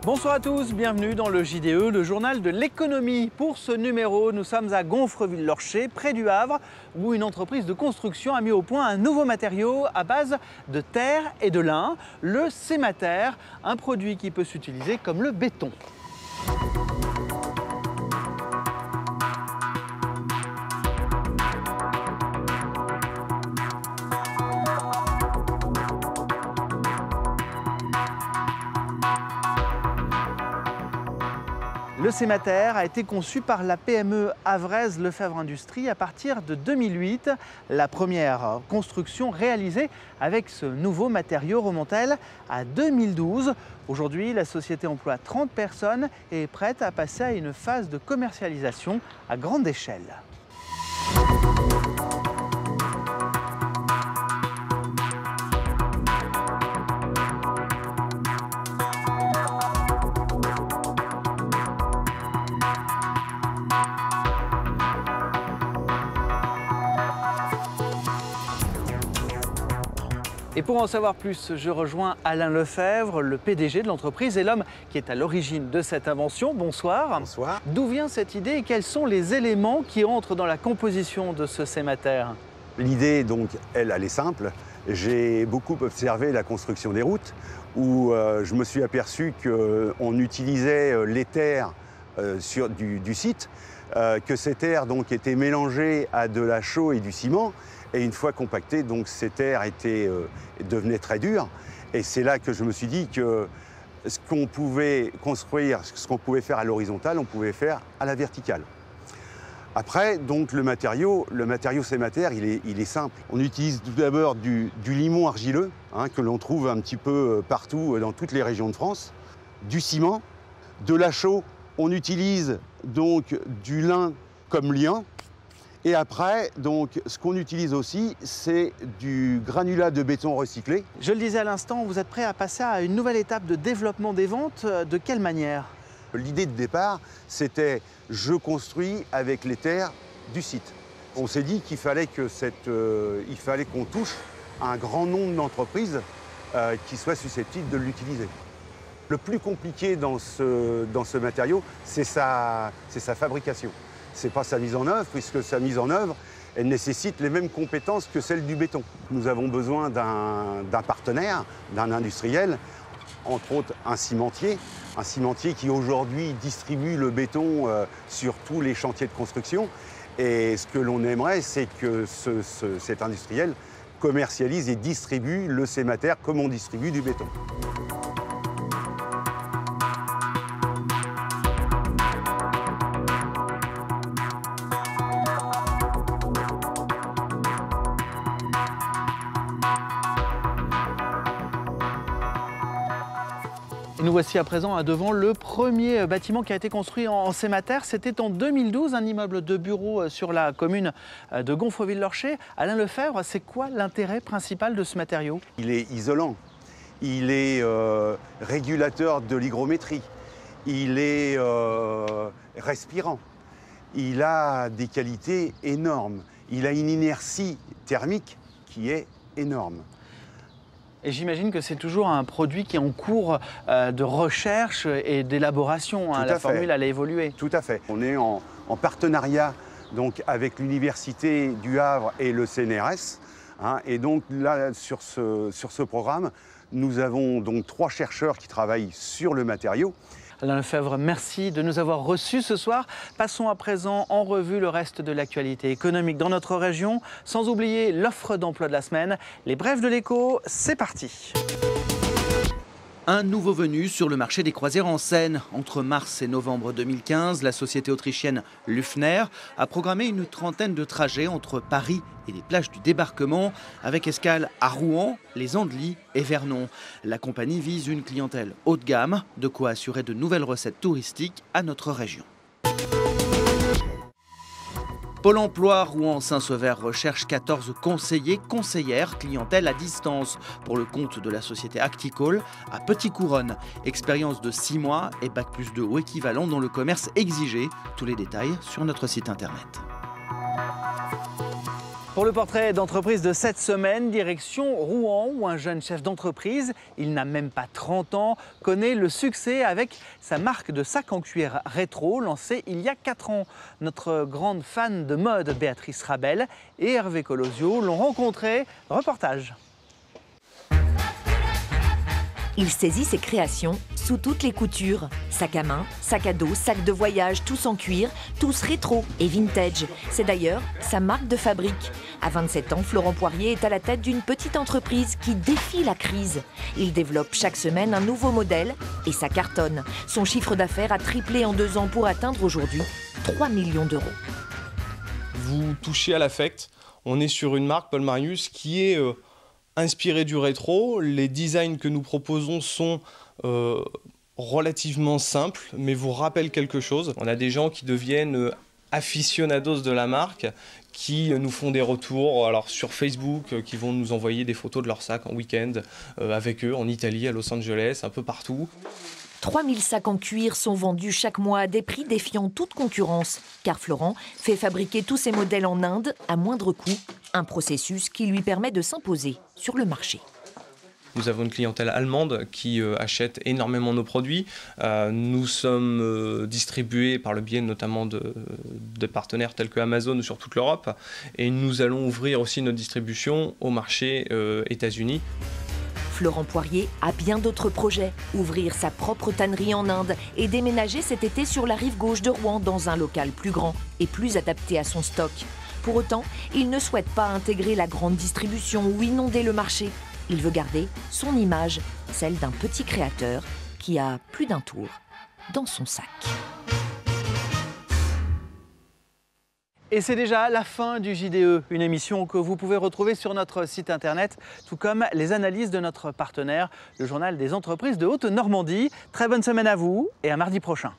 Bonsoir à tous, bienvenue dans le JDE, le journal de l'économie. Pour ce numéro, nous sommes à Gonfreville-Lorcher, près du Havre, où une entreprise de construction a mis au point un nouveau matériau à base de terre et de lin, le Cemater, un produit qui peut s'utiliser comme le béton. Le Cemater a été conçu par la PME havraise Lefebvre Industrie à partir de 2008. La première construction réalisée avec ce nouveau matériau remonte-t-elle à 2012. Aujourd'hui, la société emploie 30 personnes et est prête à passer à une phase de commercialisation à grande échelle. Et pour en savoir plus, je rejoins Alain Lefebvre, le PDG de l'entreprise et l'homme qui est à l'origine de cette invention. Bonsoir. Bonsoir. D'où vient cette idée et quels sont les éléments qui entrent dans la composition de ce Cemater? L'idée, donc, elle est simple. J'ai beaucoup observé la construction des routes où je me suis aperçu qu'on utilisait les terres du site, que ces terres donc, étaient mélangées à de la chaux et du ciment. Et une fois compactées, donc, ces terres devenaient très dures. Et c'est là que je me suis dit que ce qu'on pouvait construire, ce qu'on pouvait faire à l'horizontale, on pouvait faire à la verticale. Après, donc, le matériau Cemater, il est simple. On utilise tout d'abord du limon argileux, que l'on trouve un petit peu partout dans toutes les régions de France, du ciment, de la chaux. On utilise donc du lin comme liant. Et après, donc, ce qu'on utilise aussi, c'est du granulat de béton recyclé. Je le disais à l'instant, vous êtes prêt à passer à une nouvelle étape de développement des ventes. De quelle manière? L'idée de départ, c'était je construis avec les terres du site. On s'est dit qu'il fallait qu'on touche un grand nombre d'entreprises qui soient susceptibles de l'utiliser. Le plus compliqué dans ce matériau, c'est sa fabrication. Ce n'est pas sa mise en œuvre, puisque sa mise en œuvre, elle nécessite les mêmes compétences que celles du béton. Nous avons besoin d'un partenaire, d'un industriel, entre autres un cimentier qui aujourd'hui distribue le béton sur tous les chantiers de construction. Et ce que l'on aimerait, c'est que cet industriel commercialise et distribue le Cemater comme on distribue du béton. Nous voici à présent devant le premier bâtiment qui a été construit en Cemater. C'était en 2012, un immeuble de bureaux sur la commune de Gonfreville-Lorcher. Alain Lefebvre, c'est quoi l'intérêt principal de ce matériau? Il est isolant, il est régulateur de l'hygrométrie, il est respirant, il a des qualités énormes, il a une inertie thermique qui est énorme. Et j'imagine que c'est toujours un produit qui est en cours de recherche et d'élaboration. La formule, elle a évolué. Tout à fait. On est en partenariat donc, avec l'Université du Havre et le CNRS. Et donc là, sur ce programme, nous avons donc 3 chercheurs qui travaillent sur le matériau. Alain Lefebvre, merci de nous avoir reçus ce soir. Passons à présent en revue le reste de l'actualité économique dans notre région, sans oublier l'offre d'emploi de la semaine. Les brèves de l'écho, c'est parti. Un nouveau venu sur le marché des croisières en Seine. Entre mars et novembre 2015, la société autrichienne Lüffner a programmé une trentaine de trajets entre Paris et les plages du débarquement, avec escale à Rouen, les Andelys et Vernon. La compagnie vise une clientèle haut de gamme, de quoi assurer de nouvelles recettes touristiques à notre région. Pôle emploi Rouen-Saint-Sever recherche 14 conseillères, clientèle à distance pour le compte de la société Acticall à Petit-Couronne. Expérience de 6 mois et bac+2 ou équivalent dans le commerce exigé. Tous les détails sur notre site internet. Pour le portrait d'entreprise de cette semaine, direction Rouen, où un jeune chef d'entreprise, il n'a même pas 30 ans, connaît le succès avec sa marque de sacs en cuir rétro lancée il y a 4 ans. Notre grande fan de mode, Béatrice Rabel et Hervé Colosio, l'ont rencontré. Reportage. Il saisit ses créations sous toutes les coutures. Sac à main, sac à dos, sac de voyage, tous en cuir, tous rétro et vintage. C'est d'ailleurs sa marque de fabrique. À 27 ans, Florent Poirier est à la tête d'une petite entreprise qui défie la crise. Il développe chaque semaine un nouveau modèle et ça cartonne. Son chiffre d'affaires a triplé en 2 ans pour atteindre aujourd'hui 3 millions d'euros. Vous touchez à l'affect. On est sur une marque, Paul Marius, qui est inspirée du rétro. Les designs que nous proposons sont relativement simples, mais vous rappellent quelque chose. On a des gens qui deviennent aficionados de la marque, qui nous font des retours alors sur Facebook, qui vont nous envoyer des photos de leurs sacs en week-end avec eux, en Italie, à Los Angeles, un peu partout. 3000 sacs en cuir sont vendus chaque mois à des prix défiant toute concurrence, car Florent fait fabriquer tous ses modèles en Inde à moindre coût, un processus qui lui permet de s'imposer sur le marché. Nous avons une clientèle allemande qui achète énormément nos produits. Nous sommes distribués par le biais notamment de partenaires tels que Amazon sur toute l'Europe. Et nous allons ouvrir aussi notre distribution au marché États-Unis. Florent Poirier a bien d'autres projets. Ouvrir sa propre tannerie en Inde et déménager cet été sur la rive gauche de Rouen dans un local plus grand et plus adapté à son stock. Pour autant, il ne souhaite pas intégrer la grande distribution ou inonder le marché. Il veut garder son image, celle d'un petit créateur qui a plus d'un tour dans son sac. Et c'est déjà la fin du JDE, une émission que vous pouvez retrouver sur notre site internet, tout comme les analyses de notre partenaire, le journal des entreprises de Haute-Normandie. Très bonne semaine à vous et à mardi prochain.